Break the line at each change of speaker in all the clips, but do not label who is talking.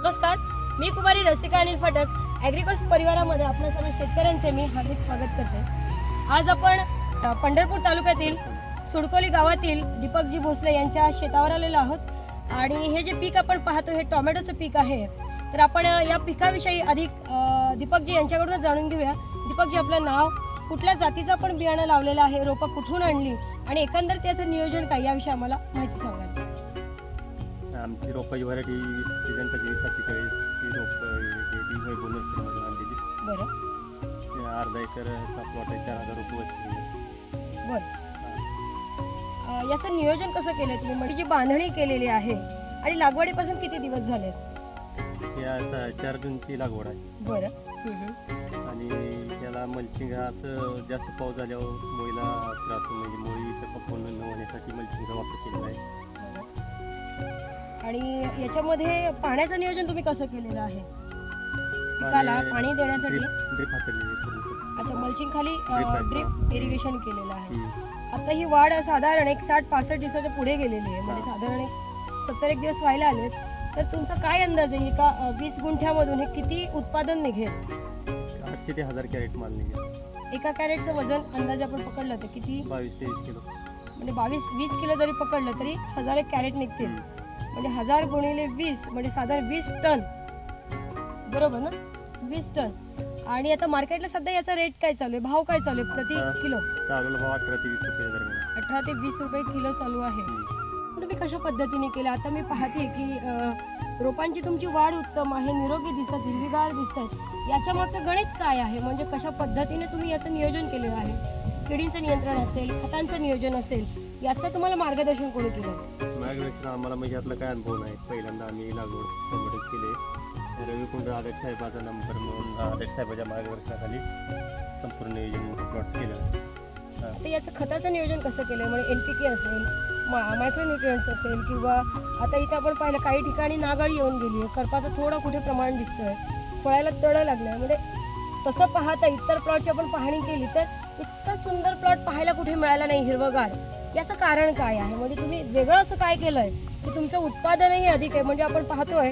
नमस्कार, मी कुमारी रसिका अनिल फाटक ॲग्रिकॉस परिवारामध्ये आपल्या सर्व शेतकऱ्यांचे मी हार्दिक स्वागत करते। आज आपण पंढरपूर तालुक्यातील सुडकोली गावातील दीपकजी भोसले यांच्या शेतावर आलेलो आहोत आणि हे जे पीक आपण पाहतो हे टोमॅटोचं पीक आहे। तर आपण या पिकाविषयी अधिक दीपकजी यांच्याकडून जाणून घेऊया। दीपकजी, आपलं नाव, कुठल्या जातीचं आपण बियाणं लावलेलं आहे, रोपं कुठून आणली आणि एकंदर त्याचं नियोजन काय याविषयी आम्हाला माहिती सांगा।
आमची रोपाची व्हरायटी सीजन 25-47 ही रोपं बोनसमध्ये आणलेली।
बरं,
अर्धा एकरचा प्लॉट आहे, 4000 रोपं बसलेली।
बरं, याचं नियोजन कसं केलं तुम्ही? म्हणजे जी बांधणी केलेली आहे आणि लागवडीपासून किती दिवस झाले?
या 4 जूनची लागवड आहे।
बरं,
आणि त्याला मल्चिंग असं जास्त पाऊस झाल्यावर मुळीला त्रास म्हणजे मुळीच्या पकवून न होण्यासाठी मल्चिंगचा वापर केलेला आहे।
आणि याच्यामध्ये पाण्याचं नियोजन तुम्ही कसं केलेलं आहे? पिकाला पाणी देण्यासाठी
ड्रिप हाताळलेली।
अच्छा, मल्चिंग खाली ड्रिप इरिगेशन केलेलं आहे। आता ही वाढ साधारण एक 60-65 दिवसाच्या पुढे गेलेली आहे, म्हणजे साधारण 70 दिवस व्हायला आलेत। तर तुमचा काय अंदाज आहे एका 20 गुंठ्यामधून हे किती उत्पादन निघेल?
800 ते 1000 कॅरेट माल निघेल।
एका कॅरेटचं वजन अंदाजे आपण पकडलं तर किती?
22-23 किलो,
म्हणजे 22-20 किलो जरी पकडलं तरी 1000 कॅरेट निघतील। म्हणजे 1000 गुणिले 20 म्हणजे साधारण 20 टन, बरोबर ना? 20 टन। आणि आता मार्केटला सध्या याचा रेट काय चालू आहे, भाव काय चालू आहे प्रति किलो?
चालूला भाव 18 ते 20 रुपये दरम्यान।
18 ते 20 रुपये किलो चालू आहे। तुम्ही कशा पद्धतीने केलं? आता मी पाहते की रोपांची तुमची वाढ उत्तम आहे, निरोगी दिसतात, हिरवीगार दिसतात। याच्या मागचं गणित काय आहे? म्हणजे कशा पद्धतीने तुम्ही याचं नियोजन केलेलं आहे? किडींचं नियंत्रण असेल, खतांचं नियोजन असेल, याचं तुम्हाला मार्गदर्शन कोणी केलं?
मार्गदर्शन आम्हाला म्हणजे यातला काय अनुभव नाही। पहिल्यांदा आम्ही लागवड टोमॅटो केले, रविकुंड आदट साहेबाचा नंबर म्हणून आदट साहेबाच्या मार्गदर्शनाखाली संपूर्ण नियोजन प्लॉट केलं।
आता याचं खताचं नियोजन कसं केलं? म्हणजे NPK असेल, मायक्रोन्यूट्रिएंट्स असेल, किंवा आता इथे आपण पाहिलं काही ठिकाणी नागाळी येऊन गेली आहे, करपाचं थोडं कुठे प्रमाण दिसतंय, फळायला तडं लागलंय। म्हणजे तसं पाहता इतर प्लॉटची आपण पाहणी केली तर इतका सुंदर प्लॉट पाहायला कुठे मिळाला नाही हिरवगार। याचं कारण काय आहे? म्हणजे तुम्ही वेगळं असं काय केलंय की तुमचं उत्पादनही अधिक आहे? म्हणजे आपण पाहतोय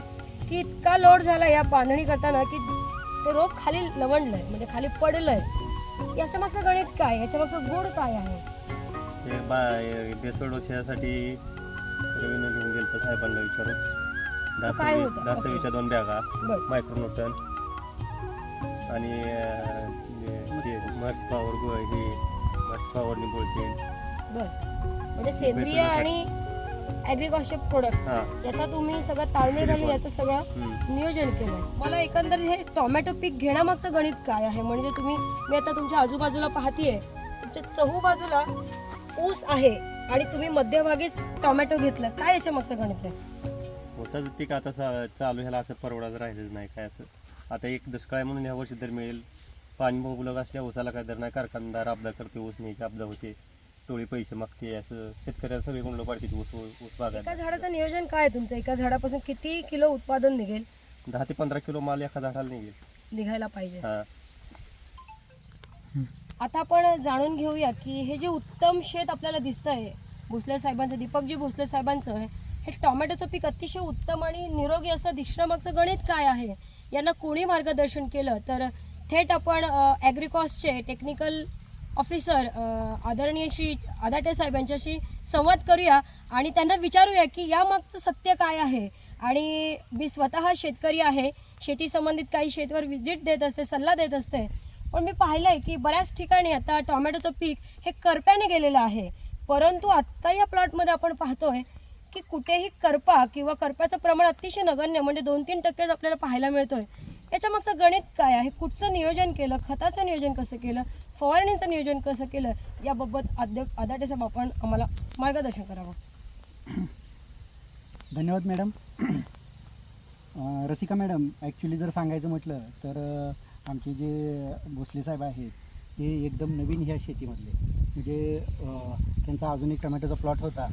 की इतका लोड झाला या बांधणी करताना की ते रोप खाली लवंडलंय, म्हणजे खाली पडलंय। याच्या मागचं गणित काय? याच्या मागचं गुण काय आहे?
ते बेसोड वशियासाठी रवीनं घेऊन गेलं तर साहेबांना विचारून
काय होतं?
10-20च्या 2 बॅगा,
बरं,
मायक्रोन्यूटन आणि मर्च पॉवर मर्च पॉवरनी बोलते।
बरं, म्हणजे सेंद्रिय आणि ॲग्रिकॉसचे प्रोडक्ट याचा तुम्ही सगळं ताळमेळ घालून याचं सगळं नियोजन केलं। मला एकंदर हे टोमॅटो पीक घेण्यामागचं गणित काय आहे? म्हणजे मी आता तुमच्या आजूबाजूला पाहतीये, तुमच्या चहूबाजूला ऊस आहे आणि तुम्ही मध्यभागीच टोमॅटो घेतलं, काय याच्या मागचं गणित आहे?
ऊसाचं पीक आता चालू ह्याला असं परवडाचं राहिलंच नाही काय असं। आता एक दुष्काळ म्हणून ह्या वर्षी दर मिळेल, पाणी मुबलक असल्या ऊसाला काय दर नाही, कारखानदार आपदा करते, ऊस न्यायची आपदा होते, टोळी पैसे मागते, असं शेतकऱ्याला सगळे गुंडलं पाडते ऊस बागायत।
एका झाडाचं नियोजन काय आहे तुमचं? एका झाडापासून किती किलो उत्पादन निघेल?
10 ते 15 किलो माल एका झाडाला
निघायला पाहिजे।
हा,
आता आपण जाणून घेऊया की हे जे उत्तम शेत आपल्याला दिसतंय भोसले साहेबांचं, दीपकजी भोसले साहेबांचं, हे टोमॅटोचं पीक अतिशय उत्तम आणि निरोगी असं दिसण्यामागचं गणित काय आहे? यांना कोणी मार्गदर्शन केलं? तर थेट आपण ॲग्रिकॉसचे टेक्निकल ऑफिसर आदरणीय श्री आदाटे साहेब यांच्याशी संवाद करूया आणि त्यांना विचारूया की यामागचं सत्य काय आहे। आणि मी स्वतः शेतकरी आहे, शेती संबंधित काही शेतवर व्हिजिट देत असते, सल्ला देत असते, पण मी पाहिलं आहे की बऱ्याच ठिकाणी आता टोमॅटोचं पीक हे करप्याने गेलेलं आहे। परंतु आत्ता या प्लॉटमध्ये आपण पाहतोय की कुठेही करपा किंवा करप्याचं प्रमाण अतिशय नगण्य, म्हणजे 2-3% आपल्याला पाहायला मिळतोय। याच्या मागचं गणित काय आहे? कुठचं नियोजन केलं? खताचं नियोजन कसं केलं? फवारणीचं नियोजन कसं केलं? याबाबत आदाटे साहेब आपण आम्हाला मार्गदर्शन करावं।
धन्यवाद मॅडम। रसिका मॅडम, ॲक्च्युली जर सांगायचं म्हटलं तर आमचे जे भोसले साहेब आहेत हे एकदम नवीन ह्या शेतीमधले, म्हणजे त्यांचा अजून एक टोमॅटोचा प्लॉट होता,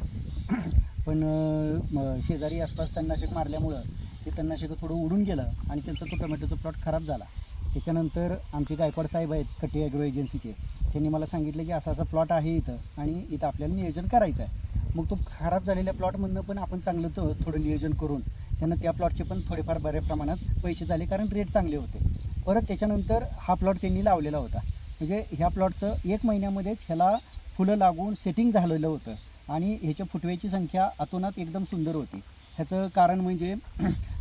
पण शेजारी आसपास तणनाशक मारल्यामुळं ते तणनाशक थोडं उडून गेलं आणि त्यांचा तो टोमॅटोचा प्लॉट खराब झाला। त्याच्यानंतर आमचे गायकवाड साहेब आहेत कटे ॲग्रो एजन्सीचे, त्यांनी मला सांगितलं की असा असा प्लॉट आहे इथं आणि इथं आपल्याला नियोजन करायचं आहे। मग तो खराब झालेल्या प्लॉटमधनं पण आपण चांगलं थोडं नियोजन करून त्यांना त्या प्लॉटचे पण थोडेफार बऱ्या प्रमाणात पैसे झाले, कारण रेट चांगले होते. परत त्याच्यानंतर हा प्लॉट त्यांनी लावलेला होता. म्हणजे ह्या प्लॉटचं 1 महिन्यामध्येच ह्याला फुलं लागून सेटिंग झालेलं होतं आणि ह्याच्या फुटव्याची संख्या अतोनात एकदम सुंदर होती. ह्याचं कारण म्हणजे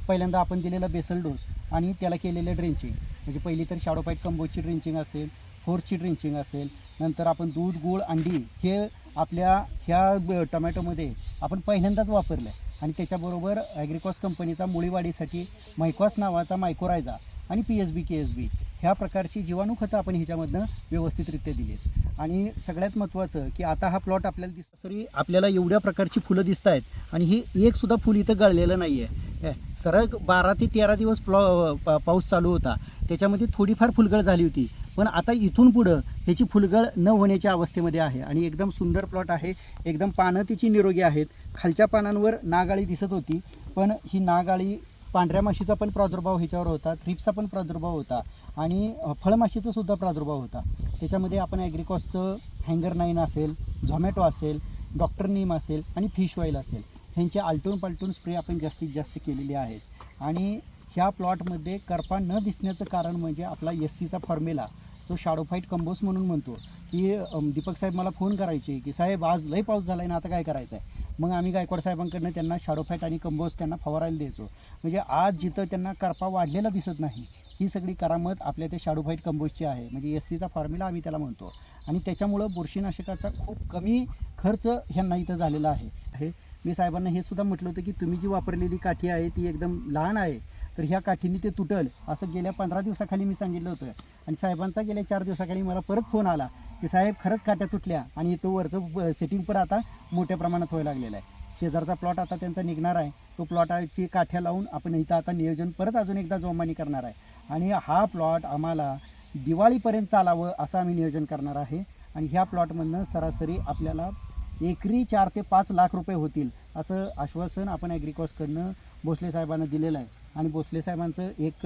पहिल्यांदा आपण दिलेला बेसल डोस आणि त्याला केलेलं ड्रेंचिंग. म्हणजे पहिली तर शॅडोफाईट कंपोस्टची ड्रेंचिंग असेल, फोर्सची ड्रेंचिंग असेल, नंतर आपण दूध, गूळ, अंडी हे आपल्या ह्या टोमॅटोमध्ये आपण पहिल्यांदाच वापरलं आहे. आणि त्याच्याबरोबर ॲग्रिकॉस कंपनीचा मुळीवाढीसाठी मायकॉस नावाचा मायकोरायझा आणि PSB KSB ह्या प्रकारची जीवाणूखतं आपण ह्याच्यामधनं व्यवस्थितरित्या दिली आहेत. आणि सगळ्यात महत्त्वाचं की आता हा प्लॉट आपल्याला सरी आपल्याला एवढ्या प्रकारची फुलं दिसत आहेत आणि ही एकसुद्धा फुल इथं गळलेलं नाही आहे. सरळ 12 ते 13 दिवस पाऊस चालू होता, त्याच्यामध्ये थोडीफार फुलगळ झाली होती, पण आता इथून पुढं ह्याची फुलगळ न होण्याच्या अवस्थेमध्ये आहे आणि एकदम सुंदर प्लॉट आहे. एकदम पानं तिची निरोगी आहेत. खालच्या पानांवर नागाळी दिसत होती, पण ही नागाळी पांढऱ्या माशीचा पण प्रादुर्भाव ह्याच्यावर होता, थ्रिप्सचा पण प्रादुर्भाव होता आणि फळमाशीचा सुद्धा प्रादुर्भाव होता. त्याच्यामध्ये आपण ॲग्रिकॉसचं हँगर 9 असेल, झोमॅटो असेल, डॉक्टर नीम असेल आणि फिश ऑईल असेल, ह्यांचे आलटून पालटून स्प्रे आपण जास्तीत जास्त केलेले आहेत. आणि ह्या प्लॉटमध्ये करपा न दिसण्याचं कारण म्हणजे आपला SCचा फॉर्म्युला जो शॅडोफाईट कंपोस्ट म्हणून म्हणतो की दीपक साहेब मला फोन करायचे की साहेब आज लई पाऊस झाला आहे ना, आता काय करायचं आहे. मग आम्ही गायकवाड साहेबांकडनं त्यांना शॅडोफाईट आणि कंपोस्ट त्यांना फवारायला द्यायचो. म्हणजे आज जिथं त्यांना करपा वाढलेला दिसत नाही, ही सगळी करामत आपल्या त्या शॅडोफाईट कंपोस्टची आहे. म्हणजे SCचा फॉर्म्युला आम्ही त्याला म्हणतो आणि त्याच्यामुळं बुरशीनाशकाचा खूप कमी खर्च ह्यांना इथं झालेला आहे. मी साहेबांना हे सुद्धा म्हटलं होतं की तुम्ही जी वापरलेली काठी आहे ती एकदम लहान आहे, तर ह्या काठीने ते तुटल असं गेल्या 15 दिवसाखाली मी सांगितलं होतं. आणि साहेबांचा गेल्या 4 दिवसाखाली मला परत फोन आला की साहेब खरंच काट्या तुटल्या आणि तो वरचं सेटिंग पण आता मोठ्या प्रमाणात व्हायला लागलेला आहे. शेजारचा प्लॉट आता त्यांचा निघणार आहे, तो प्लॉटाची काठ्या लावून आपण इथं आता नियोजन परत अजून एकदा जोमानी करणार आहे आणि हा प्लॉट आम्हाला दिवाळीपर्यंत चालावं असं आम्ही नियोजन करणार आहे. आणि ह्या प्लॉटमधनं सरासरी आपल्याला एकरी 4 ते 5 लाख रुपये होतील असं आश्वासन आपण ॲग्रिकॉसकडनं भोसले साहेबांना दिलेलं आहे. आणि भोसले साहेबांचं एक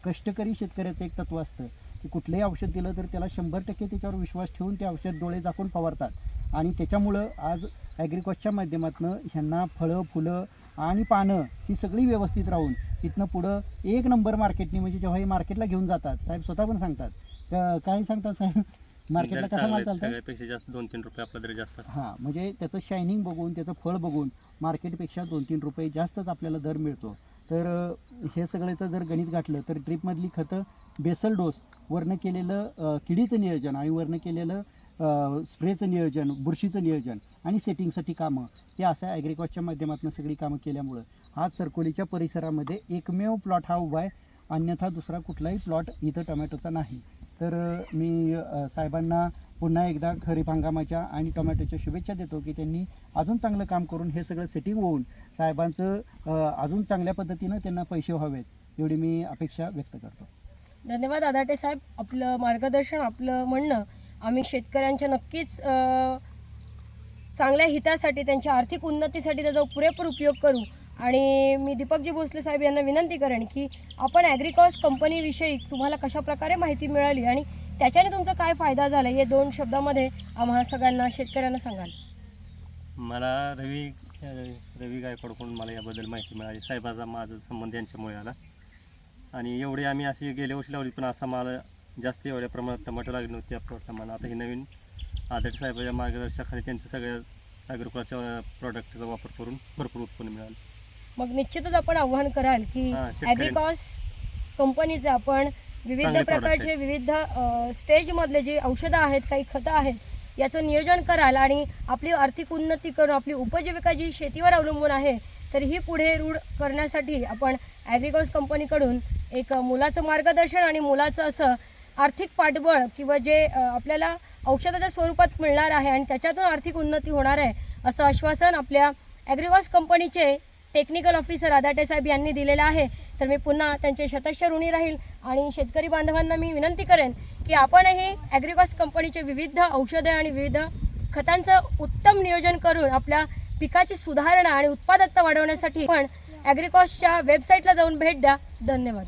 कष्टकरी शेतकऱ्याचं एक तत्त्व असतं की कुठलंही औषध दिलं तर त्याला 100% त्याच्यावर विश्वास ठेवून ते औषध डोळे झाकून फवारतात आणि त्याच्यामुळं आज ॲग्रिकॉसच्या माध्यमातून ह्यांना फळं, फुलं आणि पानं ही सगळी व्यवस्थित राहून इथनं पुढं 1 नंबर मार्केटनी, म्हणजे जेव्हा हे मार्केटला घेऊन जातात साहेब स्वतः पण सांगतात, काय सांगतात साहेब, मार्केटला कसा माल चालतो,
सगळ्यापेक्षा जास्त 2-3 रुपये आपला दर जास्त.
हां, म्हणजे त्याचं शायनिंग बघून, त्याचं फळ बघून मार्केटपेक्षा 2-3 रुपये जास्तच आपल्याला दर मिळतो. तर हे सगळ्याचं जर गणित गाठलं तर ड्रीपमधली खतं, बेसल डोस, वरनं केलेलं किडीचं नियोजन आणि वरनं केलेलं स्प्रेचं नियोजन, बुरशीचं नियोजन आणि सेटिंगसाठी कामं, हे अशा ॲग्रिकॉसच्या माध्यमातून सगळी कामं केल्यामुळं आज सरकोलीच्या परिसरामध्ये एकमेव प्लॉट हा उभा आहे, अन्यथा दुसरा कुठलाही प्लॉट इथं टोमॅटोचा नाही. तर मी साहेबांना पुन्हा एकदा खरीप हंगामाच्या आणि टोमॅटोच्या शुभेच्छा देतो की त्यांनी अजून चांगलं काम करून हे सगळं सेटिंग होऊन साहेबांचं अजून चांगल्या पद्धतीनं त्यांना पैसे व्हावेत एवढी मी अपेक्षा व्यक्त करतो.
धन्यवाद आदाटे साहेब. आपलं मार्गदर्शन, आपलं म्हणणं आम्ही शेतकऱ्यांच्या नक्कीच चांगल्या हितासाठी, त्यांच्या आर्थिक उन्नतीसाठी त्याचा पुरेपूर उपयोग करू. आणि मी दीपकजी भोसले साहेब यांना विनंती करेन की आपण ॲग्रिकॉस कंपनीविषयी तुम्हाला कशाप्रकारे माहिती मिळाली आणि त्याच्याने तुमचा काय फायदा झाला हे 2 शब्दामध्ये आम्हाला सगळ्यांना शेतकऱ्यांना सांगाल.
मला रवी गायकवाडकडून मला याबद्दल माहिती मिळाली. साहेबाचा माझा संबंध यांच्यामुळे आला आणि एवढे आम्ही अशी गेल्या वर्षी लावली, पण असा मला जास्त एवढ्या प्रमाणात टमाटर लागली नव्हती या प्लॉटला. मला आता हे नवीन आदट साहेबाच्या मार्गदर्शनाखाली त्यांचं सगळ्या ॲग्रिकॉसच्या प्रॉडक्टचा वापर करून भरपूर उत्पन्न मिळालं.
मग निश्चितच आपण आव्हान कराल की ॲग्रिकॉस कंपनीचे आपण विविध प्रकारचे, विविध स्टेजमधले जे औषधं आहेत, काही खतं आहेत, याचं नियोजन कराल आणि आपली आर्थिक उन्नती करून आपली उपजीविका जी शेतीवर अवलंबून आहे तर ही पुढे रूढ करण्यासाठी आपण ॲग्रिकॉस कंपनीकडून एक मुलाचं मार्गदर्शन आणि मुलाचं असं आर्थिक पाठबळ किंवा जे आपल्याला औषधाच्या स्वरूपात मिळणार आहे आणि त्याच्यातून आर्थिक उन्नती होणार आहे असं आश्वासन आपल्या ॲग्रिकॉस कंपनीचे टेक्निकल ऑफिसर आदाटे साहेब यांनी दिलेलं आहे. तर मी पुन्हा त्यांचे शतश ऋणी राहील आणि शेतकरी बांधवांना मी विनंती करेन की आपणही ॲग्रिकॉस कंपनीचे विविध औषधे आणि विविध खतांचं उत्तम नियोजन करून आपल्या पिकाची सुधारणा आणि उत्पादकता वाढवण्यासाठी पण ॲग्रिकॉसच्या वेबसाईटला जाऊन भेट द्या. धन्यवाद.